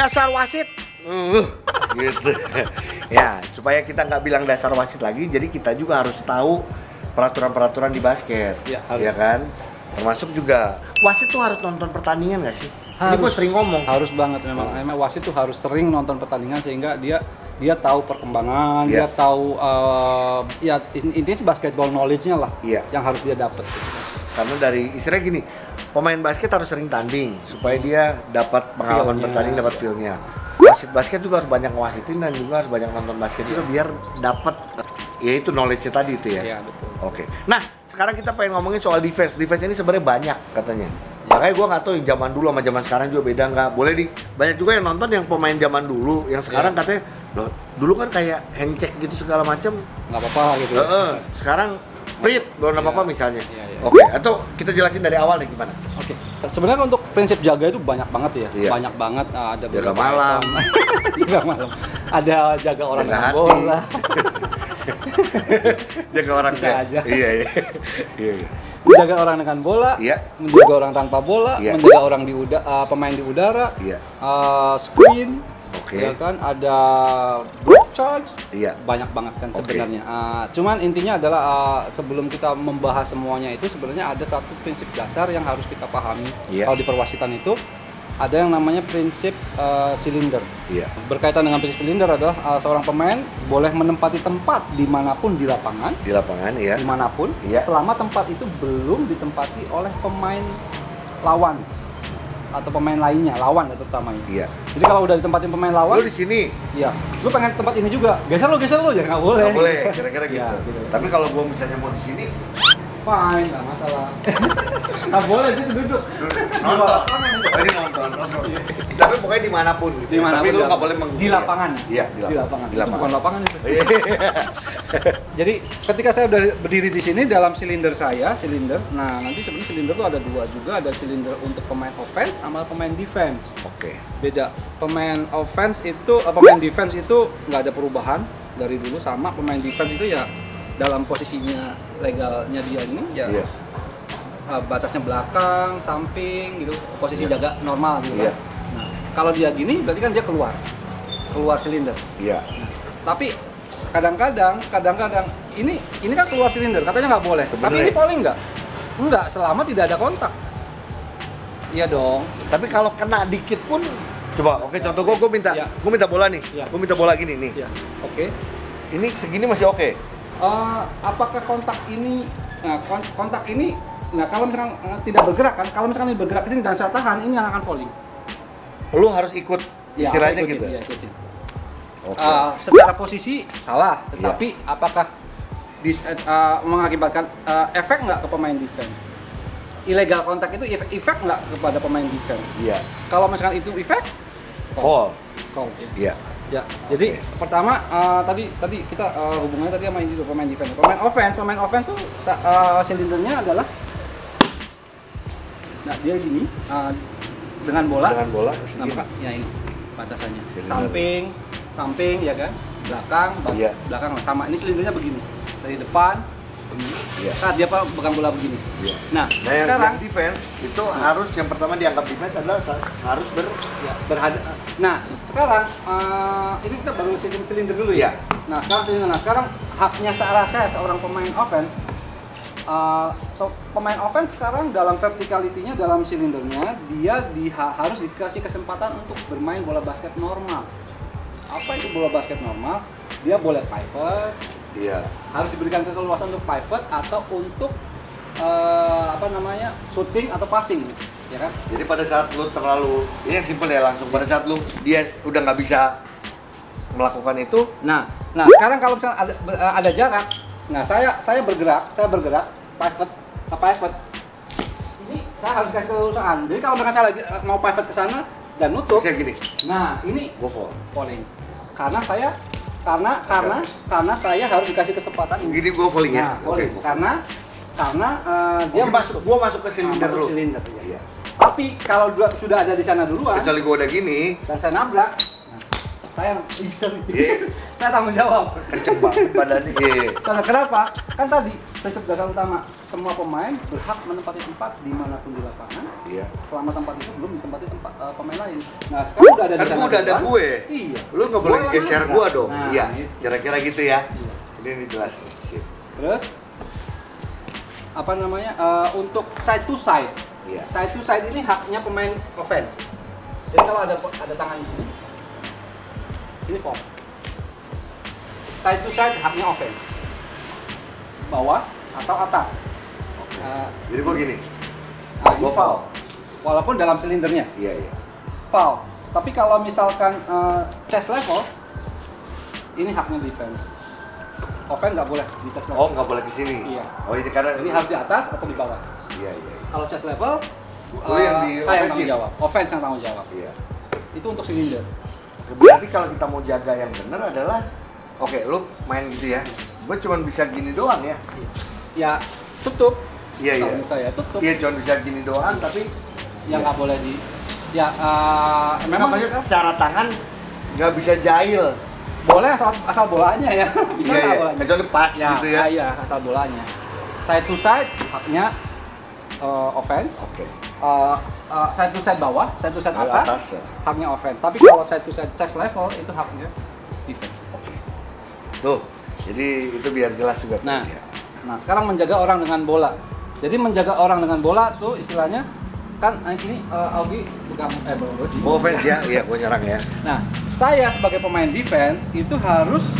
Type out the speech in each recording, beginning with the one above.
dasar wasit. Gitu. Ya, supaya kita nggak bilang dasar wasit lagi, jadi kita juga harus tahu peraturan-peraturan di basket. Ya, harus. Ya kan? Termasuk juga wasit tuh harus nonton pertandingan nggak sih? Ini gue sering ngomong. Harus banget memang. Memang wasit tuh harus sering nonton pertandingan sehingga dia tahu perkembangan, dia tahu ya intinya sih basketball knowledge-nya lah yang harus dia dapat. Karena dari istilahnya gini, pemain basket harus sering tanding supaya dia dapat pengalaman bertanding, dapat feel-nya. Wasit basket juga harus banyak ngewasitin dan juga harus banyak nonton basket juga biar dapat ya itu knowledge-nya tadi itu ya. Iya, betul. Oke. Nah, sekarang kita pengen ngomongin soal defense. Defense ini sebenarnya banyak katanya. Makanya gue nggak tahu yang zaman dulu sama zaman sekarang juga beda nggak. Boleh banyak juga yang nonton yang pemain zaman dulu, yang sekarang katanya loh, dulu kan kayak hand check gitu segala macam. Nggak apa-apa gitu. Sekarang Prit, belum apa-apa misalnya. Iya. Oke, atau kita jelasin dari awal nih gimana? Oke. Sebenarnya untuk prinsip jaga itu banyak banget ya. Iya. Banyak banget ada Jaga malam. jaga malam. Ada jaga orang Jaga dengan hati. bola. Jaga orang Bisa aja. Iya. Menjaga orang dengan bola, menjaga orang tanpa bola, menjaga orang pemain di udara, screen, ya kan, ada block charge, banyak banget kan sebenarnya. Cuman intinya adalah sebelum kita membahas semuanya itu sebenarnya ada satu prinsip dasar yang harus kita pahami kalau di perwasitan itu. Ada yang namanya prinsip silinder. Berkaitan dengan prinsip silinder adalah seorang pemain boleh menempati tempat dimanapun di lapangan. Dimanapun, selama tempat itu belum ditempati oleh pemain lawan atau pemain lainnya, lawan terutamanya. Jadi kalau udah ditempatin pemain lawan, lu di sini. Lu pengen tempat ini juga. Geser lu, ya nggak boleh. Nggak boleh, kira-kira gitu. Tapi kalau gua misalnya mau di sini, fine, nggak masalah. Nggak boleh sih duduk. Nonton. Ini nonton. Tapi pokoknya dimanapun. Tapi lu nggak boleh di lapangan. Iya, di lapangan. Itu bukan lapangan itu. Jadi ketika saya udah berdiri di sini dalam silinder saya, nah nanti sebenarnya silinder tuh ada dua juga, ada silinder untuk pemain offense sama pemain defense. Oke. Beda. Pemain defense itu nggak ada perubahan dari dulu, sama pemain defense itu ya dalam posisinya legalnya dia ini batasnya belakang, samping gitu, posisi jaga normal gitu kan. Nah, kalau dia gini berarti kan dia keluar silinder. Nah, tapi kadang-kadang ini kan keluar silinder, katanya nggak boleh. Tapi ini falling nggak selama tidak ada kontak. Iya dong. Tapi kalau kena dikit pun, coba contoh gue minta bola nih. Gue minta bola gini nih. Oke. Ini segini masih oke. Apakah kontak ini, nah kalau misalkan tidak bergerak kan, kalau misalkan ini bergerak ke sini dan saya tahan, ini yang akan falling. Lu harus ikut istilahnya gitu. Ikutin. Secara posisi salah, tetapi apakah mengakibatkan efek nggak ke pemain defense? Illegal kontak itu efek nggak kepada pemain defense? Kalau misalkan itu efek, fall. Ya, jadi pertama tadi kita hubungannya tadi sama ini tuh pemain defense. Pemain offense tuh silindernya adalah, nah dia gini dengan bola. Nah, ya ini batasannya. Samping ya kan, belakang sama. Ini silindernya begini, dari depan begini. Nah, dia pegang bola begini. Nah sekarang yang defense itu harus yang pertama dianggap defense adalah harus berhadap. Nah sekarang ini kita baru sistem silinder dulu ya. Nah sekarang haknya saya seorang pemain offense. Pemain offense sekarang dalam verticality-nya, dalam silindernya dia harus dikasih kesempatan untuk bermain bola basket normal. Apa itu bola basket normal? Dia boleh pivot. Harus diberikan keleluasan untuk pivot atau untuk shooting atau passing gitu, ya kan? Jadi pada saat lu terlalu, ini yang simpel ya, langsung pada saat dia udah nggak bisa melakukan itu. Nah sekarang kalau misalnya ada jarak, nah saya bergerak pivot. Ini saya harus kasih kelulusan. Jadi kalau misalkan saya lagi mau pivot ke sana dan nutup, bisa gini. Nah ini falling. Karena saya harus dikasih kesempatan ini. Gini gue falling ya. Karena dia gua masuk ke silinder dulu. Tapi kalau sudah ada di sana duluan, kecuali gua udah gini dan saya nabrak, saya bisa. Saya tanggung jawab. Kenceng banget badannya. Karena kenapa? Kan tadi prinsip dasar utama, semua pemain berhak menempati tempat dimanapun di lapangan. Iya. Selama tempat itu belum ditempati pemain lain. Nah sekarang udah ada di sana. Udah ada gue. Iya. Lu nggak boleh geser gue dong. Nah, iya. gitu. Kira-kira gitu ya. Iya. Ini jelas nih. Sip. Terus apa namanya? Untuk side to side. Iya. Side to side ini haknya pemain offense. Jadi kalau ada tangan di sini, ini foul. Side to side haknya offense. Bawah atau atas. Jadi gua gini. Nah, ini foul. Walaupun dalam silindernya. Iya, iya. Foul. Tapi kalau misalkan chest level, ini haknya defense. Offense nggak boleh di chest level. Oh, nggak boleh ke sini. Iya. Oh, ini karena Ini harus di atas atau di bawah. Iya, iya. Kalau chest level, yang di saya yang offensive. tanggung jawab. Offense yang tanggung jawab. Iya. Itu untuk silinder. Berarti kalau kita mau jaga yang benar adalah, oke, lu main gitu ya. Gue cuma bisa gini doang ya. Ya, tutup. Iya, iya. Kalau saya tutup. Iya, cuma bisa gini doang, tapi yang nggak boleh di. Ya, memang secara tangan nggak bisa jahil. Boleh asal bolanya ya. Bisa iya, bolanya. Kecuali pas ya, gitu ya. Iya, asal bolanya. Side to side haknya offense. Oke. Side to side bawah, side to side atas, ya. haknya offense. Tapi kalau side to side chest level itu haknya defense. Oke. Tuh, jadi itu biar jelas juga. Nah, ya. nah sekarang menjaga orang dengan bola. Jadi menjaga orang dengan bola tuh istilahnya kan ini Augie bukan offense ya, iya gue nyerang ya. Nah, saya sebagai pemain defense itu harus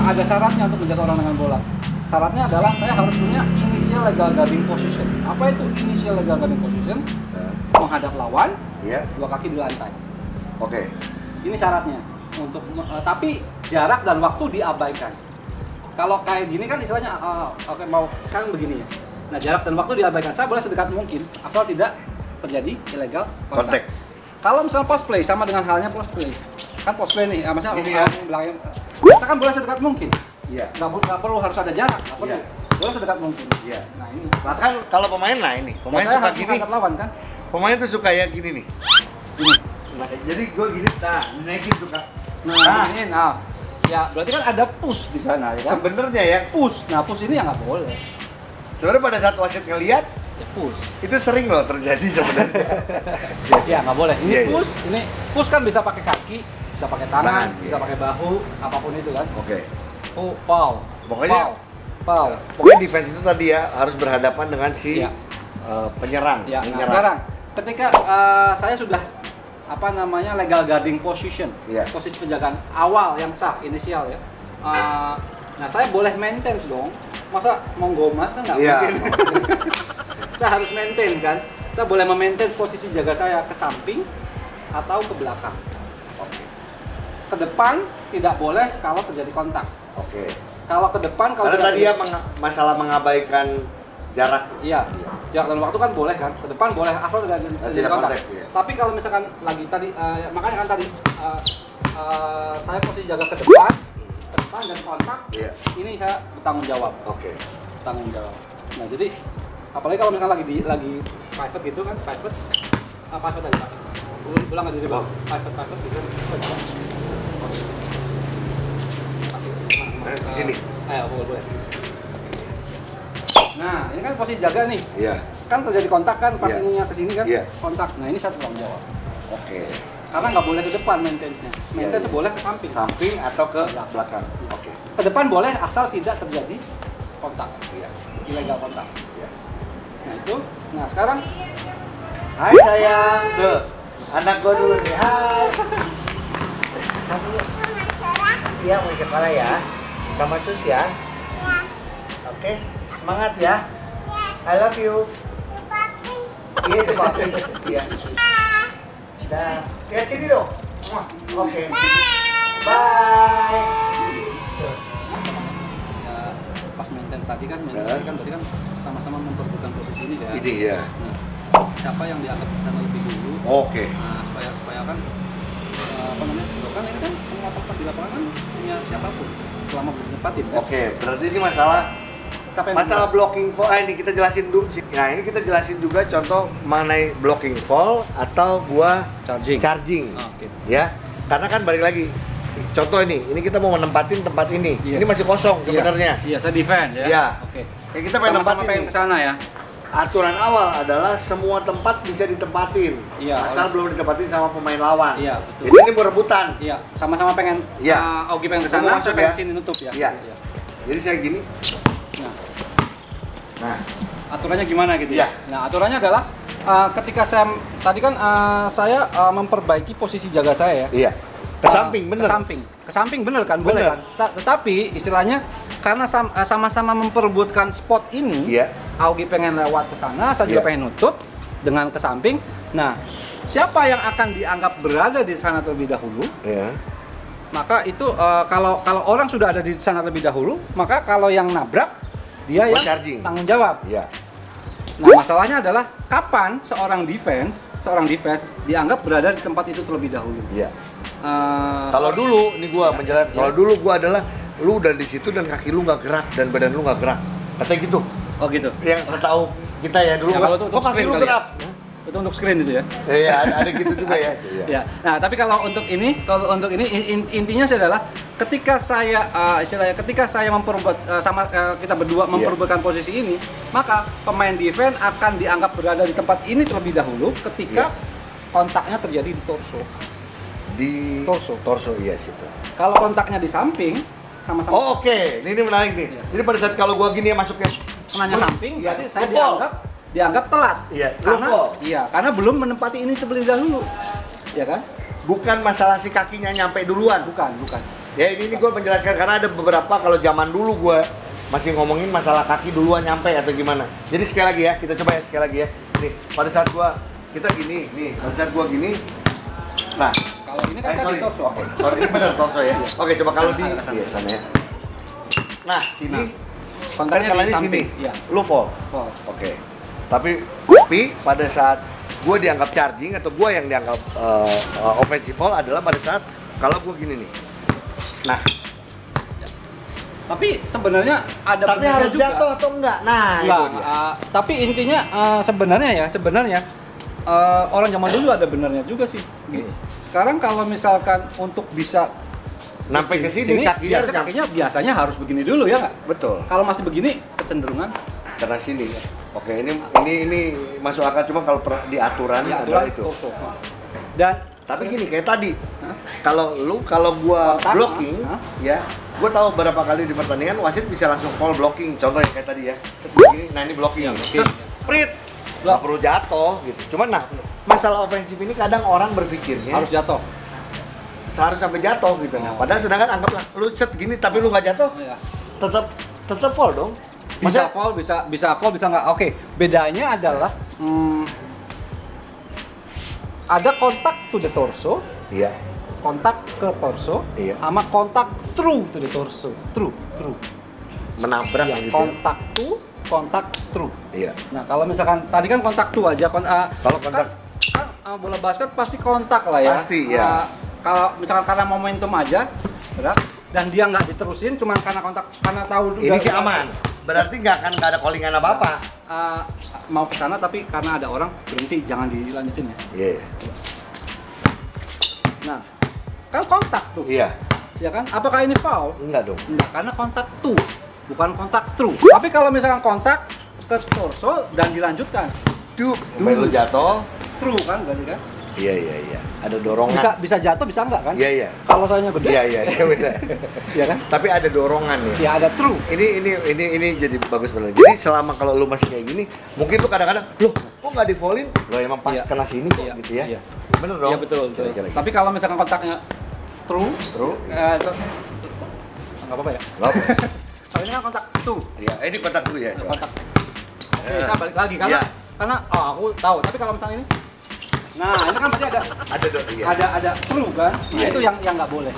ada syaratnya untuk menjaga orang dengan bola. Syaratnya adalah saya harus punya initial legal guarding position. Apa itu initial legal guarding position? Menghadap lawan, iya. 2 kaki di lantai. Oke. Ini syaratnya. Untuk tapi jarak dan waktu diabaikan. Kalau kayak gini kan istilahnya oke mau sekarang begini ya. Nah, jarak dan waktu diabaikan. Saya boleh sedekat mungkin asal tidak terjadi illegal kontak. Kalau misalnya post play sama dengan halnya post play. Kan post play nih, maksudnya belakang. Saya kan boleh sedekat mungkin. Iya. Nggak perlu harus ada jarak. Nggak perlu. Iya. Boleh sedekat mungkin. Iya. Nah ini. Bahkan kalau pemain lah ini, pemain suka gini. Lawan kan? Pemain tuh suka ya gini nih. Gini. Nah, jadi gue gini, naikin suka. Nah, ini, ya berarti kan ada push di sana, ya kan? Sebenarnya ya Push. Nah, push ini ya nggak boleh. Sebenarnya pada saat wasit ngelihat, Ya push. itu sering loh terjadi sebenarnya. Ya nggak boleh. Ini Iya, push, ini push kan bisa pakai kaki, bisa pakai tangan, bisa iya. pakai bahu, apapun itu kan. Oke. Oh, foul. Pokoknya foul. Pokoknya defense itu tadi ya harus berhadapan dengan si Iya. penyerang. Ya, nah sekarang ketika saya sudah apa namanya legal guarding position, Iya. posisi penjagaan awal yang sah, inisial ya. Nah saya boleh maintain dong. Masa mau gomas kan nggak Iya. mungkin. Saya harus maintain kan. Saya boleh memaintain posisi jaga saya ke samping atau ke belakang. Oke. Ke depan tidak boleh kalau terjadi kontak. Oke. Kalau ke depan kalau Karena tadi tidak- ya masalah mengabaikan jarak. Iya, jarak dan waktu kan boleh kan, ke depan boleh asal tidak terjadi kontak. Iya. Tapi kalau misalkan lagi tadi, makanya kan tadi saya posisi jaga ke depan dan kontak, Iya. ini saya bertanggung jawab, Oke. bertanggung jawab. Nah jadi, apalagi kalau misalkan lagi private gitu kan, private tadi Pak. Ulang lagi dari bawah, private gitu. Di sini. Ayo, boleh. Nah, ini kan posisi jaga nih. Iya. Kan terjadi kontak kan pas Iya. ininya ke sini kan Iya. kontak. Nah, ini saya tanggung jawab. Oke. Karena nggak boleh ke depan maintenance-nya. Maintenance iya. boleh ke samping. Samping atau ke belakang. Oke. Ke depan boleh asal tidak terjadi kontak. Iya. Ilegal kontak. Iya. Nah, itu. Nah, sekarang Hai sayang. Tuh. Anak gua dulu nih. Hai. Kamu iya mau sekolah ya. Sama sus ya. Oke. Semangat ya. I love you. Iya, itu papi. Iya. Dah. Lihat sini dong. Oke. Bye. pas maintenance tadi kan berarti kan sama-sama memperebutkan posisi ini kan. Ini ya. Nah, siapa yang dianggap di sana lebih dulu? Oke. Nah, supaya kan apa namanya? Kan ini kan semua tempat di lapangan kan punya siapapun selama bernempatin kan. Oke, berarti ini masalah blocking fall. Ini kita jelasin dulu. Nah, ini kita jelasin juga contoh mengenai blocking fall atau gua charging. Oke. Ya. Karena kan balik lagi contoh ini kita mau menempatin tempat ini. Ini masih kosong sebenarnya. Iya, saya defend ya. Iya. Oke. Kayak kita pengen Sama-sama pengen ke sana ya. Aturan awal adalah semua tempat bisa ditempatin, asal belum ditempatin sama pemain lawan. Iya, betul. Jadi ini berebutan. Iya, sama-sama pengen. Augie pengen ke sana, saya pengen sini nutup ya. Iya. Jadi saya gini. Nah, aturannya gimana gitu ya? Nah, aturannya adalah ketika saya tadi kan saya memperbaiki posisi jaga saya ya. Iya. Ke samping, bener. Ke samping bener kan, boleh kan. Tetapi istilahnya karena sama-sama memperebutkan spot ini, Augie pengen lewat ke sana, saya juga pengen nutup dengan ke samping. Nah, siapa yang akan dianggap berada di sana terlebih dahulu? Maka itu kalau orang sudah ada di sana lebih dahulu, maka kalau yang nabrak dia yang tanggung jawab. Nah, masalahnya adalah kapan seorang defense dianggap berada di tempat itu terlebih dahulu. Kalau dulu, ini gua menjelaskan. Kalau dulu gua adalah lu udah di situ dan kaki lu nggak gerak dan badan lu nggak gerak, katanya gitu. Oh gitu. Yang setahu kita ya dulu. Kalau itu untuk kaki lu gerak. Itu untuk screen itu ya? Iya, ada gitu juga ya. Ya. Nah, tapi kalau untuk ini intinya adalah ketika saya istilahnya ketika saya memperbuat kita berdua memperebutkan posisi ini, maka pemain defense akan dianggap berada di tempat ini terlebih dahulu ketika kontaknya terjadi di torso. Di torso iya situ. Kalau kontaknya di samping sama-sama. Oh, oke. Ini menarik nih. Jadi pada saat kalau gua gini ya masuknya kenanya samping, berarti saya dianggap telat. Karena belum menempati ini terlebih dahulu. Ya kan? Bukan masalah si kakinya nyampe duluan. Bukan. Ya ini gue menjelaskan karena ada beberapa kalau zaman dulu gue masih ngomongin masalah kaki duluan nyampe atau gimana. Jadi sekali lagi ya, kita coba ya sekali lagi ya. Nih, pada saat kita gini, pada saat gue gini. Nah, kalau ini kan saya di torso. Sorry, ini benar torso ya. Oke, coba kalau di sana ya. Nah, sini kontaknya di samping. Lu fall. Oke. Tapi pada saat gue dianggap charging atau gue yang dianggap offensive foul adalah pada saat kalau gue gini nih. Nah, tapi sebenarnya ada tapi harus juga. Jatuh atau enggak? Nah, itu dia. Tapi intinya sebenarnya orang zaman dulu ada benarnya juga sih. Sekarang kalau misalkan untuk bisa sampai ke sini kakinya biasanya harus begini dulu ya nggak? Betul. Kalau masih begini kecenderungan karena sini ya. Oke, ini masuk akal, cuma kalau di aturan adalah itu. Dan tapi gini kayak tadi. Kalau gua blocking ya, gua tahu berapa kali di pertandingan wasit bisa langsung call blocking. Contohnya kayak tadi ya. Nah ini blocking. Sprit. Nggak perlu jatuh gitu. Cuman masalah ofensif ini kadang orang berpikirnya harus jatuh. Harus sampai jatuh gitu. Nah, padahal sedangkan anggaplah lu set gini tapi lu nggak jatuh. Tetap fall dong. Bisa fall, bisa nggak? Oke, bedanya adalah ada kontak to the torso, kontak ke torso, sama kontak through to the torso, through. Menabrak gitu. Kontak through. Nah, kalau misalkan tadi kan kontak to aja, kalau kontak kan bola basket pasti kontak lah ya. Pasti ya. Kalau misalkan karena momentum aja, dan dia nggak diterusin, cuma karena tahu ini sih aman. Berarti nggak ada callingan apa-apa. Mau ke sana tapi karena ada orang berhenti, jangan dilanjutin ya. Iya. Nah, kan kontak tuh. Iya. Ya kan? Apakah ini foul? Enggak dong. Enggak, karena kontak tuh, bukan kontak through. Tapi kalau misalkan kontak ke torso dan dilanjutkan, lu jatuh, through kan berarti kan? Iya. Ada dorongan. Bisa jatuh, bisa enggak kan? Iya. Kalau sayanya gede. Iya beda. Iya kan? Tapi ada dorongan ya. Iya, ada true. Ini jadi bagus benar. Jadi selama kalau lu masih kayak gini, mungkin lu kadang-kadang, loh, kok nggak di foulin? Loh emang pas kena sini kok gitu ya. Iya. Bener dong? Iya betul. Tapi kalau misalkan kontaknya true, nggak apa-apa ya? Nggak apa. Kalau ini kan kontak true. Iya, ini kontak dulu ya. Kontak. Oke, saya balik lagi karena aku tahu. Tapi kalau misalnya ini, nah ini kan berarti ada true kan? Nah, itu yang nggak boleh.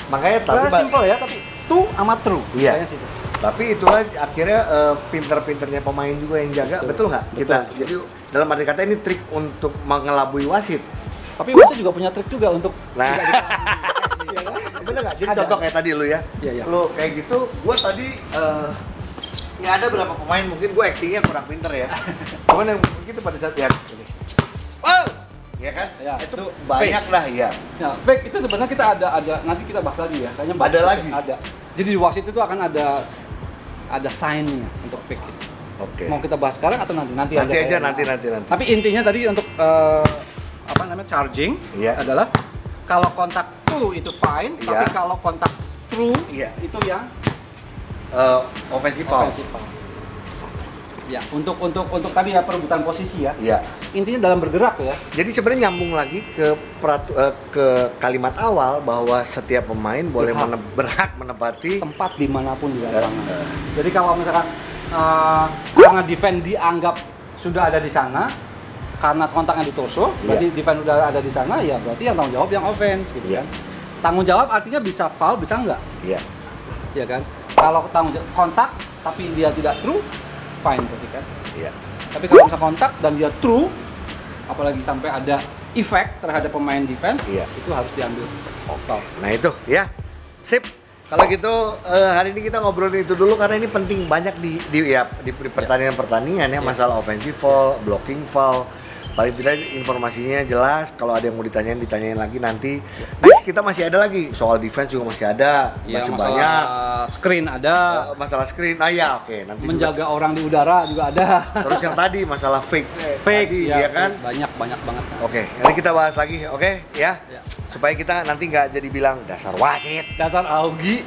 Makanya tapi simple ya, tapi true sama true. Iya. Tapi itulah akhirnya pinter-pinternya pemain juga yang jaga, betul nggak? Kita jadi dalam arti kata ini trik untuk mengelabui wasit. Tapi wasit juga punya trik juga untuk bener nggak? Jadi contoh kayak tadi lu ya, lu kayak gitu, gua tadi ya ada beberapa pemain mungkin gua actingnya kurang pinter ya. Cuman yang mungkin pada saat ya, wow, ya kan? Ya, itu banyak lah ya. Ya, fake itu sebenarnya kita ada nanti kita bahas lagi ya. Kayaknya ada lagi. Ada. Jadi di wasit itu akan ada sign-nya untuk fake itu. Oke. Mau kita bahas sekarang atau nanti? Nanti aja. Tapi intinya tadi untuk apa namanya charging adalah kalau kontak true itu fine, tapi kalau kontak true itu yang offensive foul. Ya, untuk tadi ya perebutan posisi ya. Iya. Intinya dalam bergerak ya. Jadi sebenarnya nyambung lagi ke kalimat awal bahwa setiap pemain boleh berhak menempati tempat dimanapun di lapangan. Jadi kalau misalkan karena defense dianggap sudah ada di sana karena kontaknya di torso, berarti defense sudah ada di sana, ya berarti yang tanggung jawab yang offense gitu kan. Tanggung jawab artinya bisa foul, bisa enggak? Iya. Iya kan? Kalau tanggung jawab kontak tapi dia tidak true, fine berarti kan? Iya. Tapi kalau misalnya kontak dan dia true, apalagi sampai ada efek terhadap pemain defense, itu harus diambil foul. Nah itu ya, sip. Kalau gitu hari ini kita ngobrolin itu dulu karena ini penting banyak di pertandingan-pertandingan ya, masalah offensive foul, blocking foul. Paling tidak informasinya jelas. Kalau ada yang mau ditanyain lagi nanti. Next kita masih ada lagi soal defense juga masih ada, masih banyak. Screen ada. Masalah screen, oke. Nanti menjaga juga orang di udara juga ada. Terus yang tadi masalah fake tadi, ya kan? Banyak banget. Oke, nanti kita bahas lagi, oke? Ya. Supaya kita nanti nggak jadi bilang dasar wasit, dasar Augie.